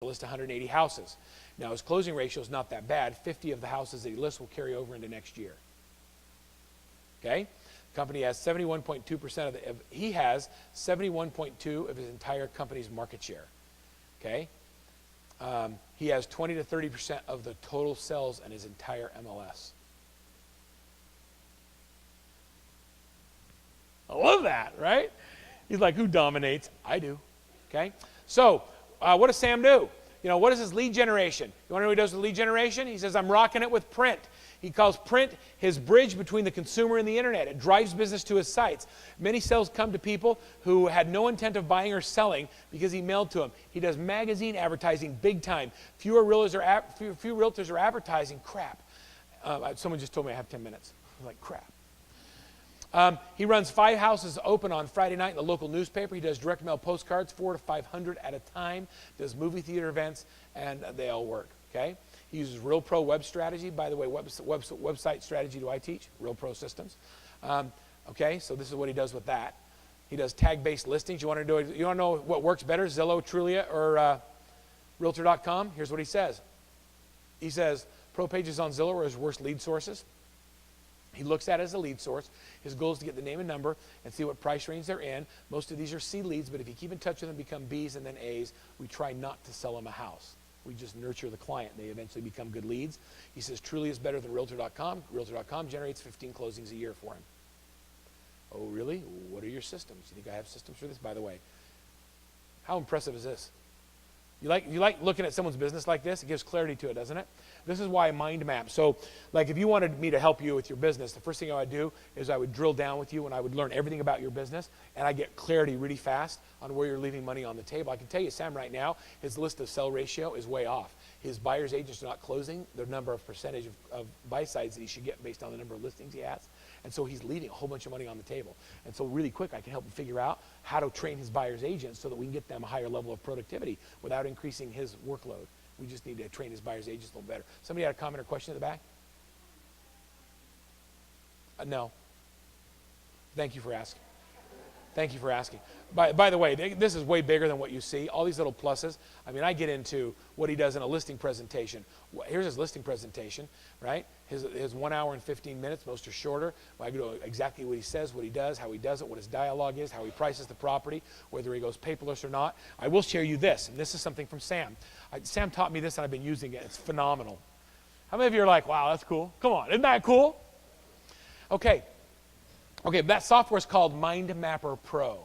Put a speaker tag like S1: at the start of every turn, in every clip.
S1: list 180 houses. Now, his closing ratio is not that bad. 50 of the houses that he lists will carry over into next year. Okay? The company has 71.2% he has 71.2 of his entire company's market share. Okay? He has 20 to 30% of the total sales in his entire MLS. I love that, right? He's like, who dominates? I do. Okay? So, what does Sam do? You know, what is his lead generation? You want to know what he does with lead generation? He says, I'm rocking it with print. He calls print his bridge between the consumer and the internet. It drives business to his sites. Many sales come to people who had no intent of buying or selling because he mailed to them. He does magazine advertising big time. Few realtors are advertising. Crap. Someone just told me I have 10 minutes. I was like, crap. He runs 5 houses open on Friday night in the local newspaper. He does direct mail postcards, 400 to 500 at a time, does movie theater events, and they all work, okay? He uses Real Pro Web Strategy. By the way, website strategy do I teach? Real Pro Systems. Okay, so this is what he does with that. He does tag-based listings. You want to know what works better, Zillow, Trulia, or Realtor.com? Here's what he says. He says, Pro pages on Zillow are his worst lead sources. He looks at it as a lead source. His goal is to get the name and number and see what price range they're in. Most of these are C leads, but if you keep in touch with them, become Bs and then As, we try not to sell them a house. We just nurture the client. They eventually become good leads. He says Trulia is better than Realtor.com. Realtor.com generates 15 closings a year for him. Oh, really? What are your systems? You think I have systems for this? By the way, how impressive is this? You like looking at someone's business like this? It gives clarity to it, doesn't it? This is why I mind map. So, like if you wanted me to help you with your business, the first thing I would do is I would drill down with you and I would learn everything about your business, and I get clarity really fast on where you're leaving money on the table. I can tell you, Sam, right now, his list of sell ratio is way off. His buyer's agents are not closing the number of percentage of buy sides that he should get based on the number of listings he has. And so he's leaving a whole bunch of money on the table. And so really quick, I can help him figure out how to train his buyer's agents so that we can get them a higher level of productivity without increasing his workload. We just need to train his buyer's agents a little better. Somebody had a comment or question at the back? No. Thank you for asking. Thank you for asking. By the way, this is way bigger than what you see. All these little pluses. I mean, I get into what he does in a listing presentation. Here's his listing presentation, right? His 1 hour and 15 minutes, most are shorter. I go to exactly what he says, what he does, how he does it, what his dialogue is, how he prices the property, whether he goes paperless or not. I will share you this, and this is something from Sam. Sam taught me this, and I've been using it. It's phenomenal. How many of you are like, wow, that's cool? Come on, isn't that cool? Okay, that software is called Mind Mapper Pro.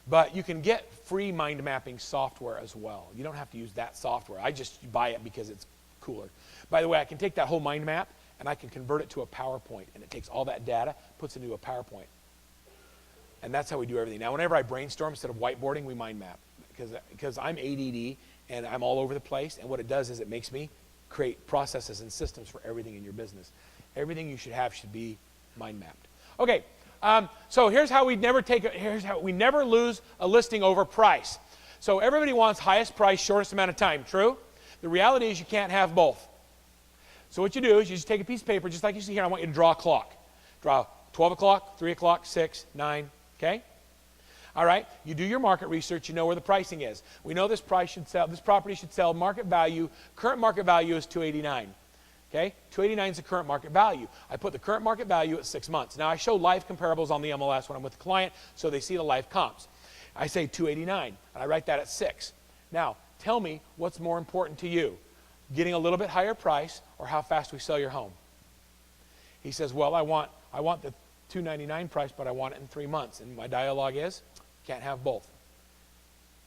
S1: But you can get free mind mapping software as well. You don't have to use that software. I just buy it because it's cooler. By the way, I can take that whole mind map and I can convert it to a PowerPoint. And it takes all that data, puts it into a PowerPoint. And that's how we do everything. Now, whenever I brainstorm, instead of whiteboarding, we mind map. Because I'm ADD and I'm all over the place. And what it does is it makes me create processes and systems for everything in your business. Everything you should have should be mind mapped. Okay. So here's how we never lose a listing over price. So everybody wants highest price, shortest amount of time. True? The reality is you can't have both. So what you do is you just take a piece of paper, just like you see here. I want you to draw a clock. Draw 12 o'clock, 3 o'clock, 6, 9. Okay? All right. You do your market research. You know where the pricing is. We know this property should sell market value. Current market value is $289. Okay, $289 is the current market value. I put the current market value at 6 months. Now, I show live comparables on the MLS when I'm with the client, so they see the live comps. I say $289, and I write that at 6. Now, tell me what's more important to you, getting a little bit higher price or how fast we sell your home? He says, well, I want the $299 price, but I want it in 3 months. And my dialogue is, can't have both.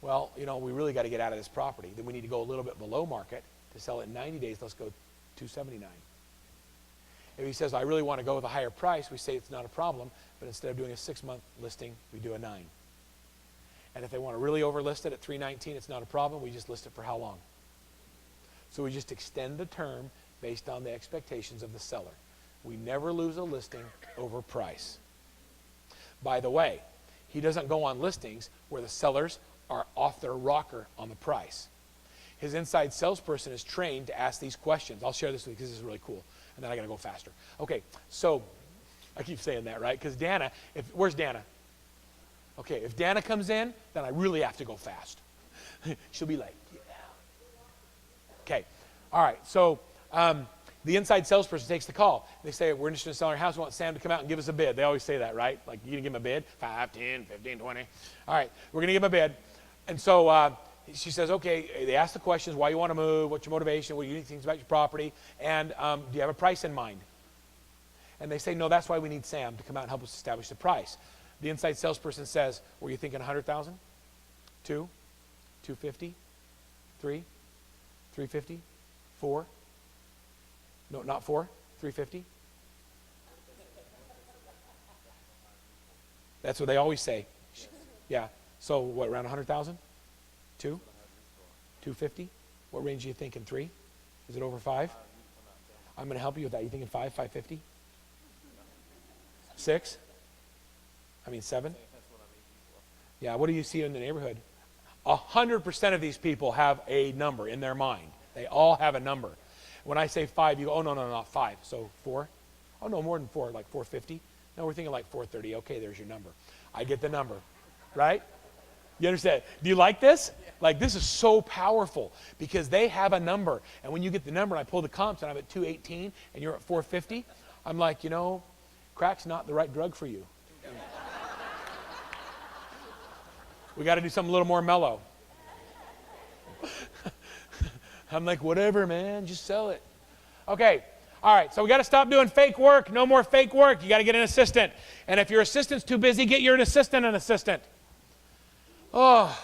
S1: Well, you know, we really got to get out of this property. Then we need to go a little bit below market to sell it in 90 days. Let's go $279. If he says, I really want to go with a higher price, we say it's not a problem, but instead of doing a 6-month listing, we do a 9. And if they want to really overlist it at $319, it's not a problem. We just list it for how long? So we just extend the term based on the expectations of the seller. We never lose a listing over price. By the way, he doesn't go on listings where the sellers are off their rocker on the price. His inside salesperson is trained to ask these questions. I'll share this with you because this is really cool. And then I got to go faster. Okay, so I keep saying that, right? Because Dana, where's Dana? Okay, if Dana comes in, then I really have to go fast. She'll be like, yeah. Okay. All right. So the inside salesperson takes the call. They say, we're interested in selling our house. We want Sam to come out and give us a bid. They always say that, right? Like, you going to give him a bid? 5, 10, 15, 20. All right. We're going to give him a bid. And so she says, okay, they ask the questions, why you want to move, what's your motivation, what do you think about your property, and do you have a price in mind? And they say, no, that's why we need Sam to come out and help us establish the price. The inside salesperson says, were you thinking 100,000? 2? 250? 3? 350? 4? No, not 4? 350? That's what they always say. Yeah. So what, around 100,000? 2? 250? What range are you thinking? 3? Is it over 5? I'm going to help you with that. You thinking 5? 550? 6? I mean 7? Yeah, what do you see in the neighborhood? 100% of these people have a number in their mind. They all have a number. When I say 5, you go, oh, no, not 5. So 4? Oh, no, more than 4, like 450. No, we're thinking like 430. Okay, there's your number. I get the number, right? You understand? Do you like this? Like, this is so powerful because they have a number. And when you get the number and I pull the comps and I'm at 218 and you're at 450, I'm like, you know, crack's not the right drug for you. We got to do something a little more mellow. I'm like, whatever, man, just sell it. Okay, all right, so we got to stop doing fake work. No more fake work. You got to get an assistant. And if your assistant's too busy, get your assistant. Oh,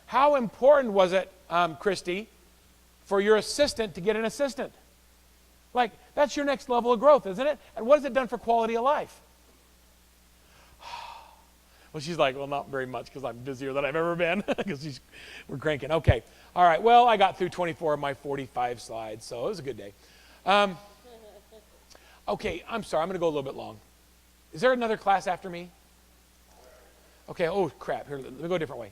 S1: how important was it, Christy, for your assistant to get an assistant? Like, that's your next level of growth, isn't it? And what has it done for quality of life? Well, she's like, well, not very much because I'm busier than I've ever been because we're cranking. Okay. All right. Well, I got through 24 of my 45 slides, so it was a good day. Okay. I'm sorry. I'm going to go a little bit long. Is there another class after me? Okay. Oh, crap. Here, let me go a different way.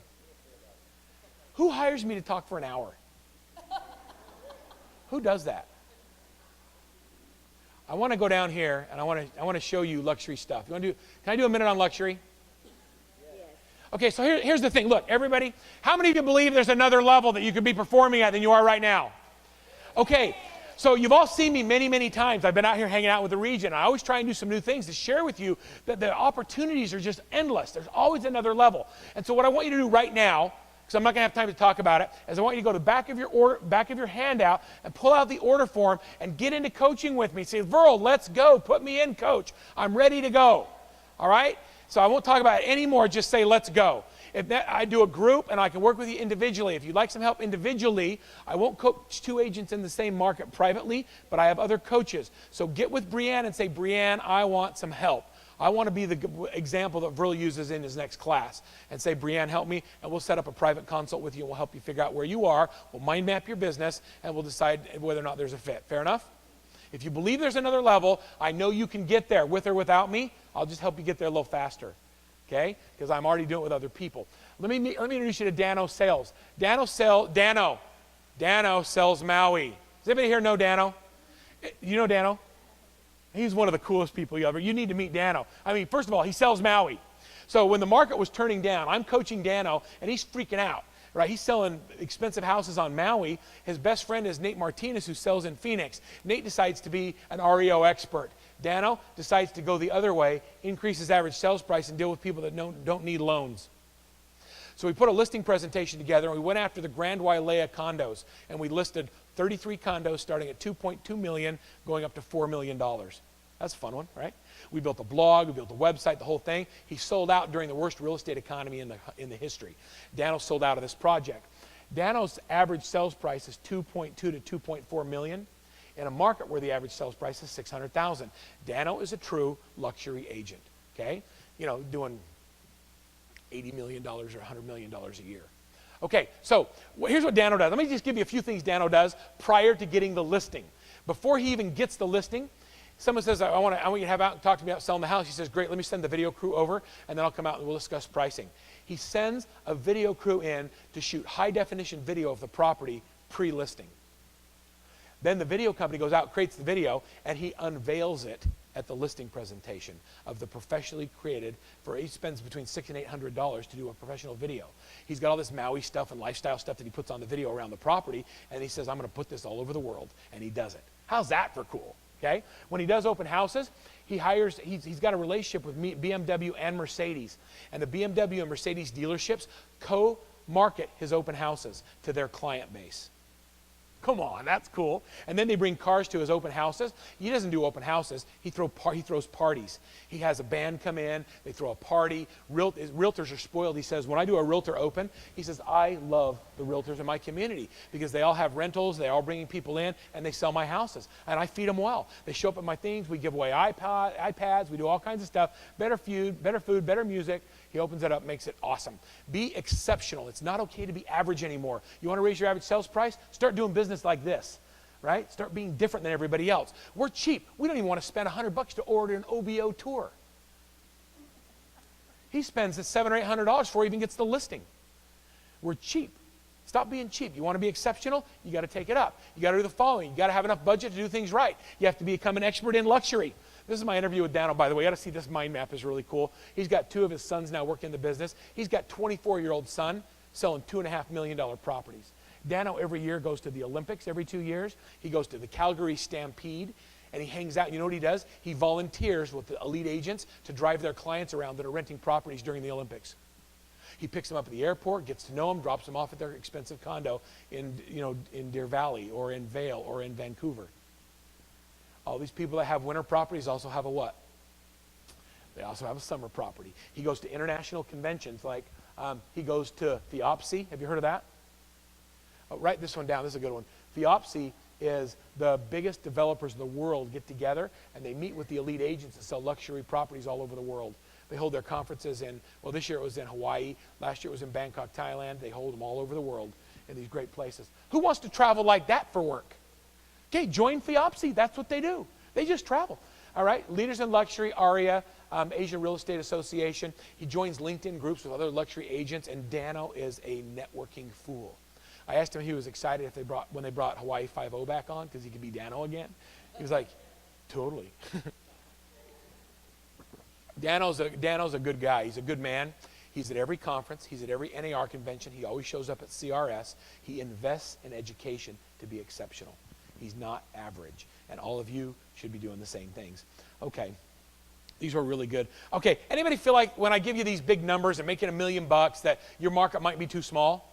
S1: Who hires me to talk for an hour? Who does that? I want to go down here, and I want to show you luxury stuff. Can I do a minute on luxury? Okay, so here's the thing. Look, everybody, how many of you believe there's another level that you could be performing at than you are right now? Okay, so you've all seen me many, many times. I've been out here hanging out with the region. I always try and do some new things to share with you that the opportunities are just endless. There's always another level. And so what I want you to do right now, because I'm not going to have time to talk about it, is I want you to go to the back of your handout and pull out the order form and get into coaching with me. Say, Verl, let's go. Put me in, coach. I'm ready to go. All right? So I won't talk about it anymore. Just say, let's go. I do a group, and I can work with you individually. If you'd like some help individually, I won't coach 2 agents in the same market privately, but I have other coaches. So get with Brianne and say, Brianne, I want some help. I want to be the example that Verl uses in his next class. And say, Brianne, help me, and we'll set up a private consult with you, and we'll help you figure out where you are. We'll mind map your business, and we'll decide whether or not there's a fit. Fair enough? If you believe there's another level, I know you can get there with or without me. I'll just help you get there a little faster, okay? Because I'm already doing it with other people. Let me introduce you to Dano Sales. Dano sells Maui. Does anybody here know Dano? You know Dano? He's one of the coolest people you ever. You need to meet Dano. I mean, first of all, he sells Maui. So when the market was turning down, I'm coaching Dano, and he's freaking out. Right, he's selling expensive houses on Maui. His best friend is Nate Martinez, who sells in Phoenix. Nate decides to be an REO expert. Dano decides to go the other way, increase his average sales price, and deal with people that don't need loans. So we put a listing presentation together, and we went after the Grand Wailea condos, and we listed 33 condos starting at $2.2 million, going up to $4 million. That's a fun one, right? We built a blog, we built a website, the whole thing. He sold out during the worst real estate economy in the history. Dano sold out of this project. Dano's average sales price is 2.2 to 2.4 million in a market where the average sales price is 600,000. Dano is a true luxury agent, okay? You know, doing $80 million or $100 million a year. Okay, so here's what Dano does. Let me just give you a few things Dano does prior to getting the listing. Before he even gets the listing, someone says, I want you to have out and talk to me about selling the house. He says, great, let me send the video crew over, and then I'll come out and we'll discuss pricing. He sends a video crew in to shoot high-definition video of the property pre-listing. Then the video company goes out, creates the video, and he unveils it at the listing presentation of the professionally created, he spends between $600 and $800 to do a professional video. He's got all this Maui stuff and lifestyle stuff that he puts on the video around the property, and he says, I'm going to put this all over the world, and he does it. How's that for cool? Okay? When he does open houses, he's got a relationship with BMW and Mercedes, and the BMW and Mercedes dealerships co-market his open houses to their client base. Come on, that's cool. And then they bring cars to his open houses. He doesn't do open houses. He throws parties. He has a band come in. They throw a party. Realtors are spoiled. He says, when I do a realtor open, he says, I love the realtors in my community because they all have rentals. They're all bringing people in, and they sell my houses. And I feed them well. They show up at my things. We give away iPads. We do all kinds of stuff. Better food, better music. He opens it up, makes it awesome. Be exceptional. It's not okay to be average anymore. You want to raise your average sales price? Start doing business like this, right? Start being different than everybody else. We're cheap. We don't even want to spend $100 to order an OBO tour. He spends $700 or $800 before he even gets the listing. We're cheap. Stop being cheap. You want to be exceptional? You got to take it up. You got to do the following. You got to have enough budget to do things right. You have to become an expert in luxury. This is my interview with Dano, by the way. You got to see this mind map is really cool. He's got 2 of his sons now working in the business. He's got 24-year-old son selling $2.5 million properties. Dano every year goes to the Olympics every 2 years. He goes to the Calgary Stampede, and he hangs out. You know what he does? He volunteers with the elite agents to drive their clients around that are renting properties during the Olympics. He picks them up at the airport, gets to know them, drops them off at their expensive condo in Deer Valley or in Vail or in Vancouver. All these people that have winter properties also have a what? They also have a summer property. He goes to international conventions like he goes to Theopsy. Have you heard of that? Oh, write this one down. This is a good one. Theopsy is the biggest developers in the world get together, and they meet with the elite agents that sell luxury properties all over the world. They hold their conferences in, well, this year it was in Hawaii. Last year it was in Bangkok, Thailand. They hold them all over the world in these great places. Who wants to travel like that for work? Okay, join Theopsy. That's what they do. They just travel. All right, Leaders in Luxury, ARIA, Asian Real Estate Association. He joins LinkedIn groups with other luxury agents, and Dano is a networking fool. I asked him if he was excited when they brought Hawaii 5-0 back on because he could be Dano again. He was like, totally. Dano's a good guy. He's a good man. He's at every conference. He's at every NAR convention. He always shows up at CRS. He invests in education to be exceptional. He's not average. And all of you should be doing the same things. Okay. These were really good. Okay. Anybody feel like when I give you these big numbers and making $1 million that your market might be too small?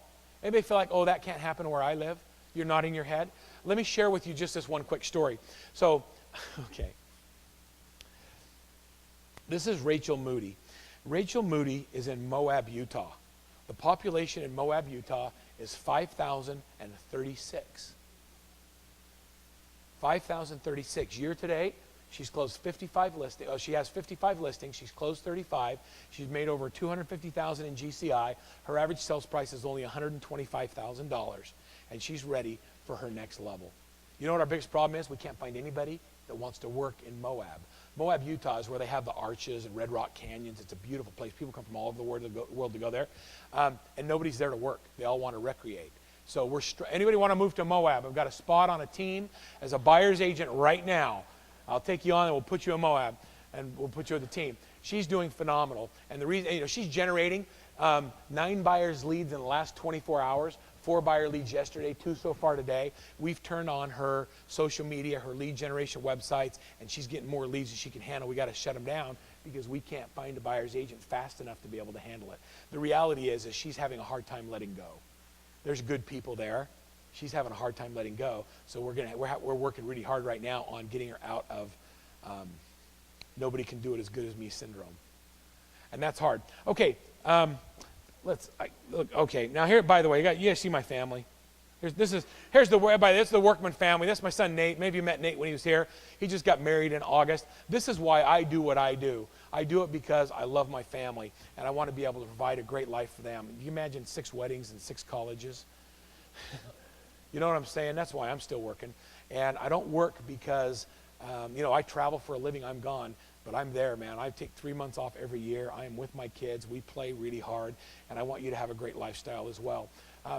S1: Anybody feel like, oh, that can't happen where I live? You're nodding your head? Let me share with you just this one quick story. So, okay. This is Rachel Moody. Rachel Moody is in Moab, Utah. The population in Moab, Utah is 5,036. 5,036. Year to date, she's closed 55 listings. Oh, she has 55 listings. She's closed 35. She's made over $250,000 in GCI. Her average sales price is only $125,000, and she's ready for her next level. You know what our biggest problem is? We can't find anybody that wants to work in Moab. Moab, Utah is where they have the arches and Red Rock Canyons. It's a beautiful place. People come from all over the world to go there, and nobody's there to work. They all want to recreate. So anybody want to move to Moab? I've got a spot on a team as a buyer's agent right now. I'll take you on and we'll put you in Moab and we'll put you on the team. She's doing phenomenal. And the reason, she's generating 9 buyers leads in the last 24 hours, 4 buyer leads yesterday, 2 so far today. We've turned on her social media, her lead generation websites, and she's getting more leads than she can handle. We got to shut them down because we can't find a buyer's agent fast enough to be able to handle it. The reality is she's having a hard time letting go. There's good people there. She's having a hard time letting go. So we're working really hard right now on getting her out of nobody can do it as good as me syndrome. And that's hard. Okay, okay, now here, by the way, you guys see my family. This is the Workman family. That's my son Nate. Maybe you met Nate when he was here. He just got married in August. This is why I do what I do. I do it because I love my family, and I want to be able to provide a great life for them. Can you imagine 6 weddings and 6 colleges? You know what I'm saying? That's why I'm still working. And I don't work because, I travel for a living. I'm gone. But I'm there, man. I take 3 months off every year. I am with my kids. We play really hard, and I want you to have a great lifestyle as well.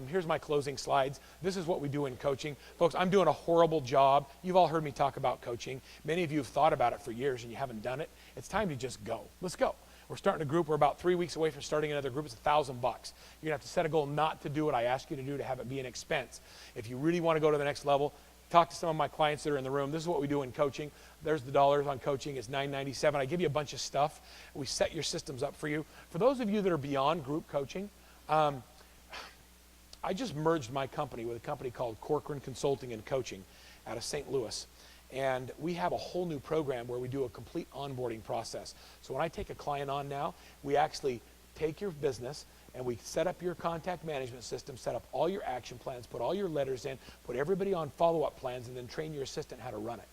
S1: Here's my closing slides. This is what we do in coaching. Folks, I'm doing a horrible job. You've all heard me talk about coaching. Many of you have thought about it for years and you haven't done it. It's time to just go. Let's go. We're starting a group. We're about 3 weeks away from starting another group. It's $1,000. You're going to have to set a goal not to do what I ask you to do, to have it be an expense. If you really want to go to the next level, talk to some of my clients that are in the room. This is what we do in coaching. There's the dollars on coaching. It's $9.97. I give you a bunch of stuff. We set your systems up for you. For those of you that are beyond group coaching, I just merged my company with a company called Corcoran Consulting and Coaching out of St. Louis. And we have a whole new program where we do a complete onboarding process. So when I take a client on now, we actually take your business and we set up your contact management system, set up all your action plans, put all your letters in, put everybody on follow-up plans, and then train your assistant how to run it.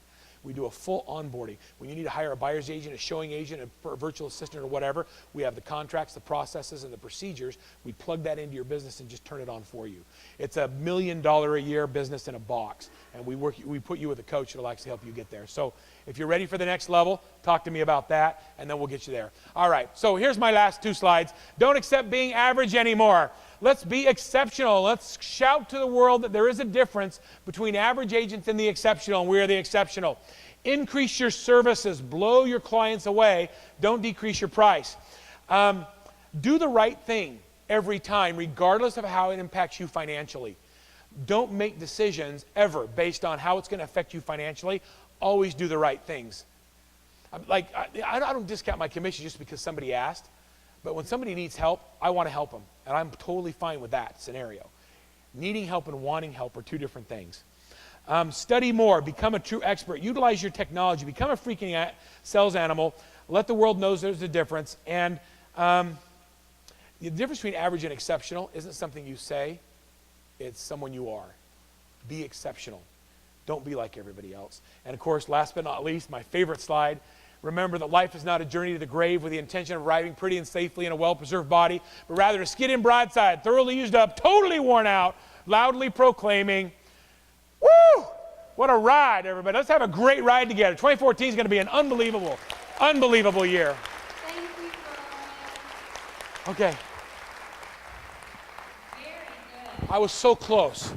S1: We do a full onboarding. When you need to hire a buyer's agent, a showing agent, a virtual assistant, or whatever, we have the contracts, the processes, and the procedures. We plug that into your business and just turn it on for you. It's $1 million a year business in a box, and we put you with a coach that'll actually help you get there. So if you're ready for the next level, talk to me about that, and then we'll get you there. All right, so here's my last 2 slides. Don't accept being average anymore. Let's be exceptional. Let's shout to the world that there is a difference between average agents and the exceptional, and we are the exceptional. Increase your services. Blow your clients away. Don't decrease your price. Do the right thing every time, regardless of how it impacts you financially. Don't make decisions ever based on how it's going to affect you financially. Always do the right things. I don't discount my commission just because somebody asked. But when somebody needs help, I want to help them. And I'm totally fine with that scenario. Needing help and wanting help are 2 different things. Study more. Become a true expert. Utilize your technology. Become a freaking sales animal. Let the world know there's a difference. And the difference between average and exceptional isn't something you say. It's someone you are. Be exceptional. Don't be like everybody else. And of course, last but not least, my favorite slide. Remember that life is not a journey to the grave with the intention of arriving pretty and safely in a well-preserved body, but rather a skid in broadside, thoroughly used up, totally worn out, loudly proclaiming, woo! What a ride, everybody. Let's have a great ride together. 2014 is going to be an unbelievable, unbelievable year.
S2: Thank you, Verl.
S1: Okay.
S2: Very good.
S1: I was so close.